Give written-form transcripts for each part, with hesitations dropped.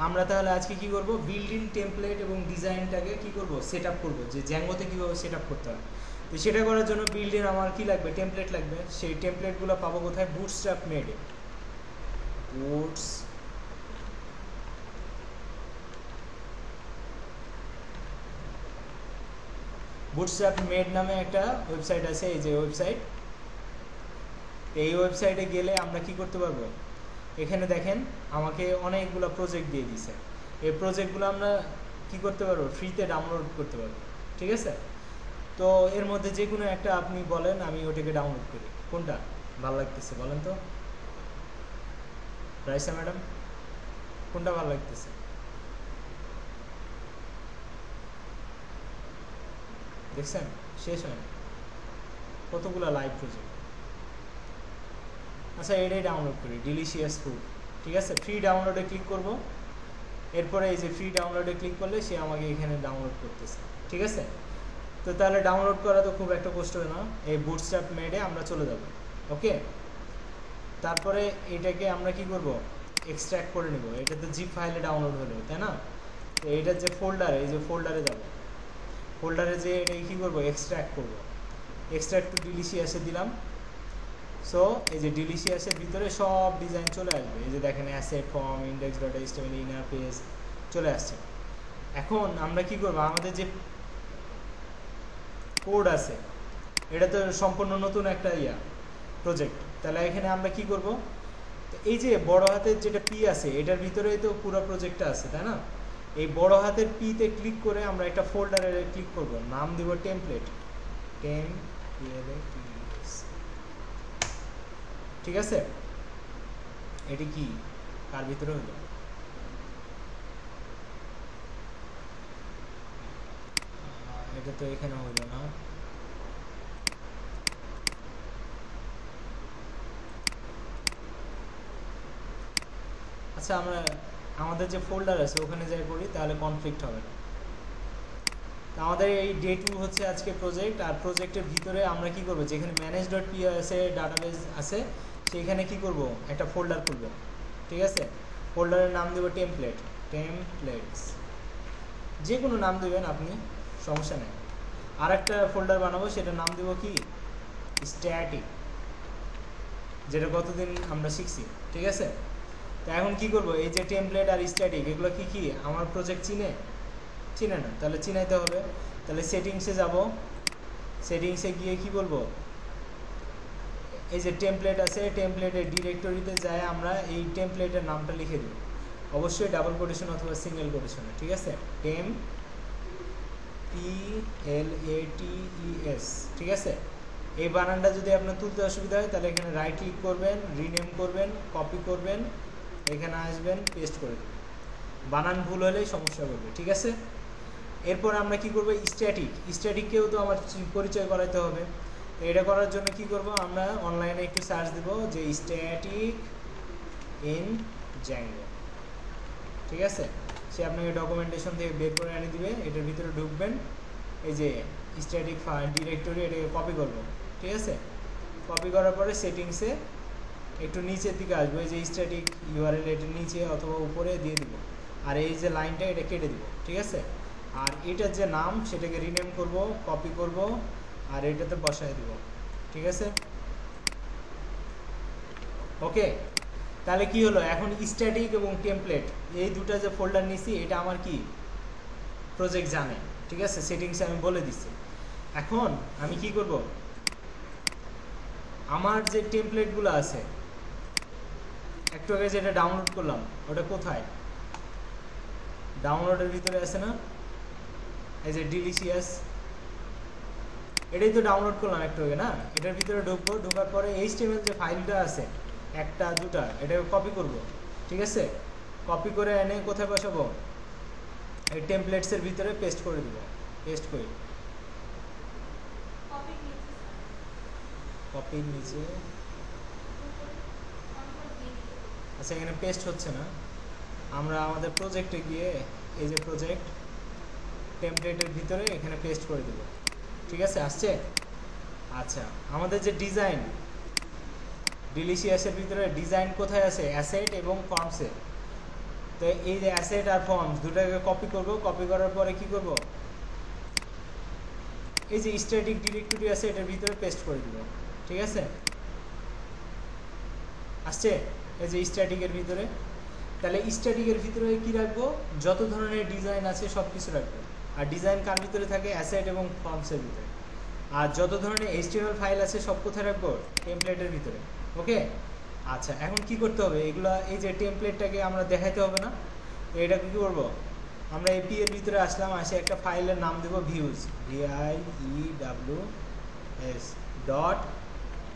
আমরা তাহলে আজকে কি করব, বিল্ডিং টেমপ্লেট এবং ডিজাইনটাকে কি করব, সেট আপ করবো, যে জ্যাঙ্গোতে কীভাবে সেট আপ করতে হয়। তো সেটা করার জন্য বিল্ডিং আমার কি লাগবে, টেমপ্লেট লাগবে। সেই টেমপ্লেটগুলো পাবো কোথায়, বুটস্ট্র্যাপ মেডে। বুটস্ট্র্যাপ মেড নামে একটা ওয়েবসাইট আছে, এই যে ওয়েবসাইট। এই ওয়েবসাইটে গেলে আমরা কি করতে পারবো, এখানে দেখেন আমাকে অনেকগুলো প্রজেক্ট দিয়ে দিছে। এই প্রজেক্টগুলো আমরা কি করতে পারবো, ফ্রিতে ডাউনলোড করতে পারবো, ঠিক আছে। তো এর মধ্যে যে কোনো একটা আপনি বলেন, আমি ওটাকে ডাউনলোড করি। কোনটা ভালো লাগতেছে বলেন তো রাইসা ম্যাডাম, কোনটা ভালো লাগতেছে? দেখছেন শেষ হয় কতগুলো লাইভ প্রজেক্ট। আচ্ছা এটাই ডাউনলোড করি, ডিলিশিয়াস ফুড, ঠিক আছে। ফ্রি ডাউনলোডে ক্লিক করব। এরপরে এই যে ফ্রি ডাউনলোডে ক্লিক করলে সে আমাকে এখানে ডাউনলোড করতেছে, ঠিক আছে। তো তাহলে ডাউনলোড করা তো খুব একটা কষ্ট হয় না, এই বুটস্ট্র্যাপ মেডে আমরা চলে যাব। ওকে, তারপরে এটাকে আমরা কি করব, এক্সট্র্যাক্ট করে নেব। এটা তো জিপ ফাইলে ডাউনলোড হলো, তাই না। তো এইটার যে ফোল্ডার, এই যে ফোল্ডারে যাব, ফোল্ডারে যে এটাকে কী করবো, এক্সট্র্যাক্ট করব। এক্সট্র্যাক্ট টু ডিলিশিয়াসে দিলাম। সো এই যে ডিলিশিয়াসের ভিতরে সব ডিজাইন চলে আসবে। এই যে দেখেন asset, form, index dot HTML, inner page চলে আসছে। এখন আমরা কি করব, আমাদের যে কোড আছে এটা তো সম্পূর্ণ নতুন একটা প্রজেক্ট। তাহলে এখানে আমরা কি করব, এই যে বড় হাতের যেটা পি আছে এটার ভিতরেই তো পুরো প্রজেক্টটা আছে, তাই না। এই বড় হাতের পিতে ক্লিক করে আমরা একটা ফোল্ডারে ক্লিক করব, নাম দিব টেমপ্লেট, ঠিক আছে। এটি কি কার ভিতরে হলো, এটা তো এখানে হলো না। আচ্ছা আমরা আমাদের যে ফোল্ডার আছে ওখানে যাই করি, তাহলে কনফ্লিক্ট হবে না। আমাদের এই ডে 2 হচ্ছে আজকে প্রজেক্ট। আর প্রজেক্টের ভিতরে আমরা কি করব, যেখানে ম্যানেজ ডট পি আছে, ডাটাবেস আছে, সেইখানে কি করব, একটা ফোল্ডার খুলব, ঠিক আছে। ফোল্ডারের নাম দেব টেমপ্লেটস, যে কোনো নাম দেবেন আপনি, সমস্যা নেই। আর একটা ফোল্ডার বানাবো, সেটার নাম দেব কি, স্ট্যাটিক, যেটা কতদিন আমরা শিখছি, ঠিক আছে। তো এখন কি করব, এই যে টেমপ্লেট আর স্ট্যাটিক এগুলো কি কি আমার প্রজেক্ট চিনে না, তাহলে চিনাইতে হবে। তাহলে সেটিংসে যাব, সেটিংসে গিয়ে কি বলবো, এই যে টেমপ্লেট আছে, টেমপ্লেটের ডিরেক্টরিতে যায় আমরা এই টেমপ্লেটের নামটা লিখে দিই, অবশ্যই ডাবল কোটেশন অথবা সিঙ্গেল কোটেশনে, ঠিক আছে। PLATES, ঠিক আছে। এই বানানটা যদি আপনার তুলতে অসুবিধা হয় তাহলে এখানে রাইট ক্লিক করবেন, রিনেম করবেন, কপি করবেন, এখানে আসবেন, পেস্ট করে দেবেন। বানান ভুল হলেই সমস্যা করবে, ঠিক আছে। এরপর আমরা কি করব, স্ট্যাটিককেও তো আমার পরিচয় করাতে হবে। তো এটা করার জন্য কি করব, আমরা অনলাইনে একটু সার্চ দেব যে স্ট্যাটিক ইন জ্যাঙ্গো, ঠিক আছে। সে আপনাকে ডকুমেন্টেশন থেকে বের করে এনে দিবে, এটার ভিতরে ঢুকবেন, এই যে স্ট্যাটিক ডিরেক্টরি, এটাকে কপি করব, ঠিক আছে। কপি করার পরে সেটিংসে একটু নিচের দিকে আসবো, এই যে স্ট্যাটিক ইউআরএল এটার নিচে অথবা উপরে দিয়ে দিব। আর এই যে লাইনটা এটা কেটে দিব, ঠিক আছে। আর এটার যে নাম সেটাকে রিনেম করব, কপি করব, আর এটাতে বসায় দিব, ঠিক আছে। ওকে, তাহলে কি হলো, এখন স্ট্যাটিক এবং টেমপ্লেট এই দুটো যে ফোল্ডার নিছি এটা আমার কি প্রজেক্ট জানে, ঠিক আছে। সেটিংসে আমি বলে দিচ্ছি। এখন আমি কি করব, আমার যে টেমপ্লেটগুলো আছে একটু আগে যেটা ডাউনলোড করলাম ওটা কোথায়, ডাউনলোডের ভিতরে আছে না, এই যে ডিলিশিয়াস, এটাই তো ডাউনলোড করলাম একটু আগে না। এটার ভিতরে ঢুকবো, ঢোকার পরে এইচটিএমএল যে ফাইলটা আছে একটা দুটা, এটাকে কপি করব, ঠিক আছে। কপি করে এনে কোথায় বসাবো, এই টেমপ্লেটসের ভিতরে পেস্ট করে দিব, পেস্ট করি, কপির নিচে। আচ্ছা এখানে পেস্ট হচ্ছে না, আমরা আমাদের প্রজেক্টে গিয়ে এই যে প্রজেক্ট টেমপ্লেটের ভিতরে এখানে পেস্ট করে দেব, ঠিক আছে। আসছে। আচ্ছা আমাদের যে ডিজাইন, ডিলিশিয়াসের ভিতরে ডিজাইন কোথায় আছে, অ্যাসেট এবং ফর্মসে। তো এই যে অ্যাসেট আর ফর্মস দুটাকে কপি করব, কপি করার পরে কি করব, এই যে স্ট্যাটিক ডিরেক্টরি আছে এটার ভিতরে পেস্ট করে দিব। ঠিক আছে, আসছে এই যে স্ট্যাটিকের ভিতরে। তাহলে স্ট্যাটিকের ভিতরে কি রাখবো, যত ধরনের ডিজাইন আছে সব কিছু রাখবো। আর ডিজাইন কার ভিতরে থাকে, অ্যাসেট এবং ফর্মসের ভিতরে। আর যত ধরনের HTML ফাইল আছে সব কোথায় রাখবো, টেমপ্লেটের ভিতরে। ওকে, আচ্ছা এখন কি করতে হবে, এগুলা এই যে টেমপ্লেটটাকে আমরা দেখাইতে হবে না, তো এটাকে কী করবো, আমরা এপি এর ভিতরে আসলাম, আসে একটা ফাইলের নাম দেবো ভিউজ, VIEWS ডট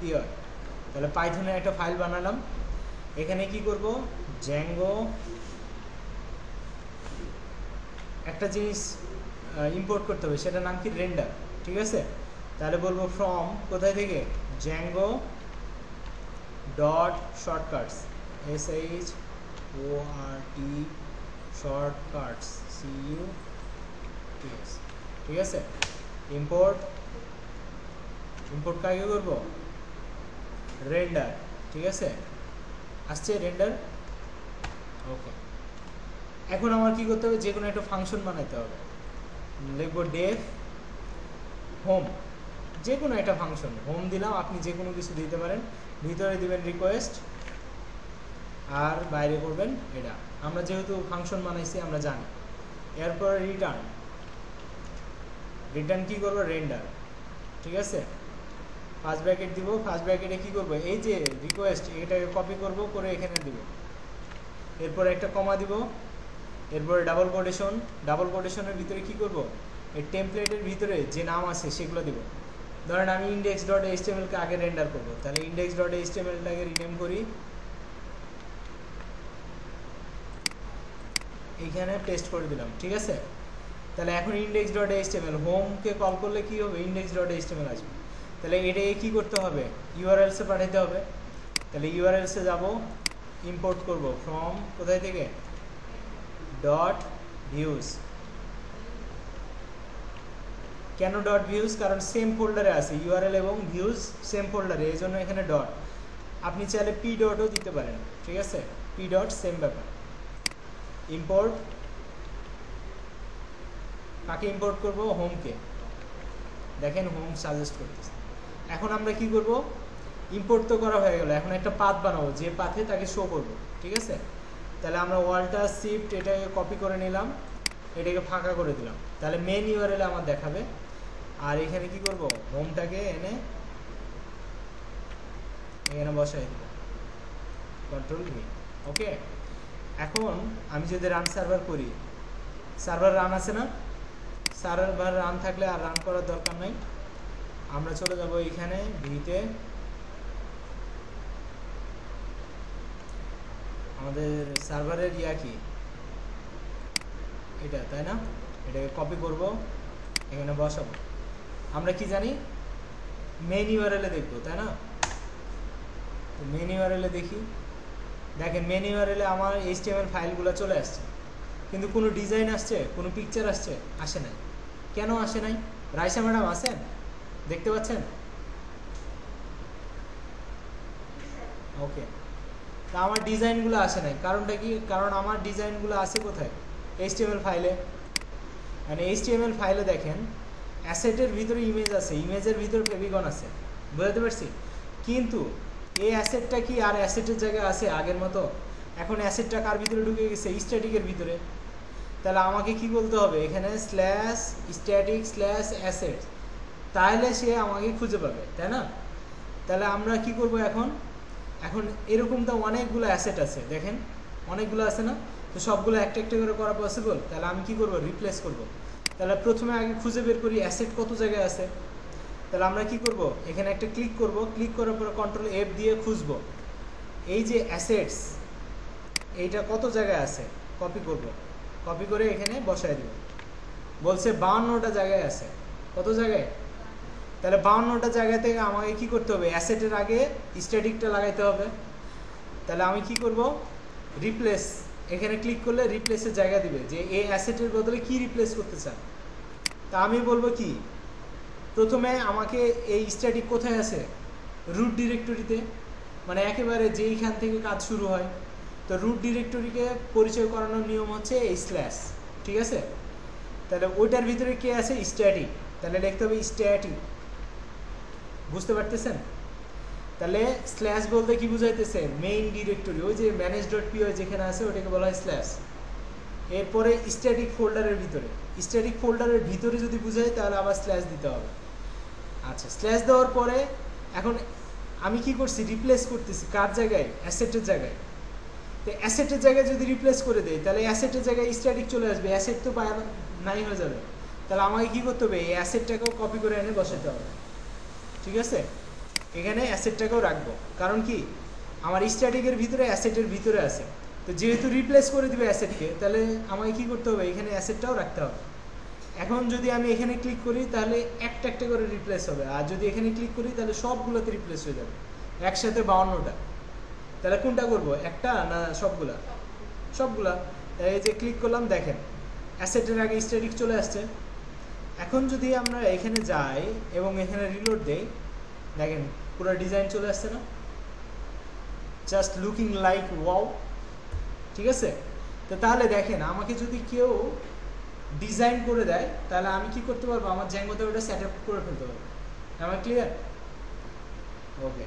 পিওর। তাহলে পাইথনের একটা ফাইল বানালাম। এখানে কি করব, জ্যাঙ্গো একটা জিনিস ইম্পোর্ট করতে হবে, সেটার নাম কি, রেন্ডার। ঠিক আছে, তাহলে বলবো ফ্রম কোথায় থেকে, Zango dot shortcuts, SHORT shortcuts CUTS। ঠিক আছে, ইম্পোর্ট কাকে করব, রেন্ডার। ঠিক আছে, আসছে রেন্ডার। ওকে, এখন আমার কি করতে হবে, যে কোনো একটা ফাংশন বানাইতে হবে। লিখবো ডেফ হোম, যে কোনো একটা ফাংশন, হোম দিলাম, আপনি যে কোনো কিছু দিতে পারেন। ভিতরে দিবেন রিকোয়েস্ট আর বাইরে করবেন এটা। আমরা যেহেতু ফাংশন বানাইছি আমরা জানি। এরপর রিটার্ন কি করবো, রেন্ডার। ঠিক আছে, ফার্স্ট ব্র্যাকেট দিব, ফার্স্ট ব্র্যাকেটে কি করব, এই যে রিকোয়েস্ট এটাকে কপি করব, করে এখানে দিব। এরপর একটা কমা দিব, এরপরে ডাবল কোটেশনের ভিতরে কি করব, এই টেমপ্লেটের ভিতরে যে নাম আছে সেগুলো দিব। ধরেন আমি ইন্ডেক্স ডট HTML কে আগে রেন্ডার করব, তাহলে ইন্ডেক্স ডট HTML-টাকে রিনেম করি, এইখানে পেস্ট করে দিলাম। ঠিক আছে, তাহলে এখন ইন্ডেক্স ডট HTML হোমকে কল করলে কি হবে, ইন্ডেক্স ডট HTML আসবে। তাহলে এটাকে কি করতে হবে, URLs-এ পাঠাতে হবে। তাহলে URLs-এ যাব, ইম্পোর্ট করব ফ্রম কোথায় থেকে, ডট ভিউজ। কেন ডট ভিউজ, কারণ সেম ফোল্ডারে আছে, URL এবং ভিউজ সেম ফোল্ডারে, এই জন্য এখানে ডট। আপনি চাইলে P ডটও দিতে পারেন। ঠিক আছে, P ডট সেম ব্যাপার। ইম্পোর্ট, কাকে ইম্পোর্ট করব, হোমকে। দেখেন হোম সাজেস্ট করতেছে। এখন আমরা কি করব, ইম্পোর্ট তো করা হয়ে গেল, এখন একটা পাথ বানাবো, যে পাথে তাকে শো করব। ঠিক আছে, তাহলে আমরা ওয়ালটা শিফট এটাকে কপি করে নিলাম, এটাকে ফাঁকা করে দিলাম, তাহলে মেন URL আমার দেখাবে। আর এখানে কি করব, হোমটাকে এনে এখানে বসাই দিব, Ctrl-V। ওকে, এখন আমি যদি রান সার্ভার করি, সার্ভার রান আছে না, সার্ভার রান থাকলে আর রান করার দরকার নাই। আমরা চলে যাব এইখানে ভিতে, আমাদের সার্ভারের কি এটা, তাই না, এটাকে কপি করব, এখানে বসাবো। আমরা কি জানি, মেন URL-এ দেখবো, তাই না। তো মেন URL-এ দেখি, দেখেন মেন URL-এ আমার HTML ফাইলগুলো চলে আসছে, কিন্তু কোনো ডিজাইন আসছে, কোনো পিকচার আসছে, আসে নাই। কেন আসে নাই, রাইসা ম্যাডাম আছেন, দেখতে পাচ্ছেন? ওকে, তা আমার ডিজাইনগুলো আসে নাই, কারণটা কি, কারণ আমার ডিজাইনগুলো আসে কোথায়, HTML ফাইলে। মানে HTML ফাইলে দেখেন অ্যাসেটের ভিতরে ইমেজ আছে, ইমেজের ভিতরে ফেভিকন আছে, বুঝতে পারছি। কিন্তু এই অ্যাসেটটা কি আর অ্যাসেটের জায়গায় আছে আগের মতো, এখন অ্যাসেটটা কার ভিতরে ঢুকে গেছে, স্ট্যাটিকের ভিতরে। তাহলে আমাকে কি বলতে হবে, এখানে /static/assets, তাহলে সে আমাকে খুঁজে পাবে, তাই না। তাহলে আমরা কি করব, এখন এরকম তো অনেকগুলো অ্যাসেট আছে, দেখেন অনেকগুলো আছে না, তো সবগুলো একটা একটা করে করা পসিবল। তাহলে আমি কি করব, রিপ্লেস করব। তাহলে প্রথমে আগে খুঁজে বের করি অ্যাসেট কত জায়গায় আছে। তাহলে আমরা কি করব, এখানে একটা ক্লিক করব, ক্লিক করার পর Ctrl-F দিয়ে খুঁজব এই যে অ্যাসেটস, এইটা কত জায়গায় আছে, কপি করব, কপি করে এখানে বসায় দিব। বলছে 52টা জায়গায় আছে, কত জায়গায়, তাহলে 52টা জায়গা থেকে আমাকে কি করতে হবে, অ্যাসেটের আগে স্ট্যাটিকটা লাগাইতে হবে। তাহলে আমি কি করব, রিপ্লেস, এখানে ক্লিক করলে রিপ্লেসের জায়গা দিবে, যে এই অ্যাসেটের বদলে কি রিপ্লেস করতে চান। তা আমি বলবো কি, প্রথমে আমাকে এই স্ট্যাটিক কোথায় আছে, রুট ডিরেক্টরিতে, মানে একেবারে যেইখান থেকে কাজ শুরু হয়। তো রুট ডিরেক্টরিকে পরিচয় করানোর নিয়ম হচ্ছে এই স্ল্যাশ, ঠিক আছে? তাহলে ওইটার ভিতরে কে আছে? স্ট্যাটিক, তাহলে লিখতে হবে স্ট্যাটিক, বুঝতে পারতেছেন? তাহলে স্ল্যাশ বলতে কি বুঝাইতেছে? মেইন ডিরেক্টরি, ওই যে manage.py যেখানে আছে ওটাকে বলা হয় স্ল্যাশ। এরপরে স্ট্যাটিক ফোল্ডারের ভিতরে, স্ট্যাটিক ফোল্ডারের ভিতরে যদি বুঝাই তাহলে আবার স্ল্যাশ দিতে হবে। আচ্ছা, স্ল্যাশ দেওয়ার পরে এখন আমি কি করছি? রিপ্লেস করতেছি কার জায়গায়? অ্যাসেটের জায়গায়। তো অ্যাসেটের জায়গায় যদি রিপ্লেস করে দেই তাহলে অ্যাসেটের জায়গায় স্ট্যাটিক চলে আসবে, অ্যাসেট তো নাই হয়ে যাবে। তাহলে আমাকে কি করতে হবে? এই অ্যাসেটটাকেও কপি করে এনে বসাতে হবে, ঠিক আছে? এখানে অ্যাসেটটাকেও রাখবো, কারণ কি আমার স্ট্যাটিকের ভিতরে অ্যাসেটের ভিতরে আছে। তো যেহেতু রিপ্লেস করে দিবে অ্যাসেটকে, তাহলে আমাকে কি করতে হবে? এখানে অ্যাসেটটাও রাখতে হবে। এখন যদি আমি এখানে ক্লিক করি তাহলে একটা একটা করে রিপ্লেস হবে, আর যদি এখানে ক্লিক করি তাহলে সবগুলোতে রিপ্লেস হয়ে যাবে একসাথে 52টা। তাহলে কোনটা করব? একটা না সবগুলা? সবগুলা। এই যে ক্লিক করলাম, দেখেন অ্যাসেটের আগে স্ট্যাটিক চলে আসছে। এখন যদি আমরা এখানে যাই এবং এখানে রিলোড দেই, দেখেন পুরো ডিজাইন চলে আসছে না? জাস্ট লুকিং লাইক ওয়াও, ঠিক আছে? তো তাহলে দেখেন আমাকে যদি কেউ ডিজাইন করে দেয় তাহলে আমি কি করতে পারবো? আমার জ্যাঙ্গোতে ওটা সেট আপ করে ফেলতে পারবো। আমার ক্লিয়ার? ওকে।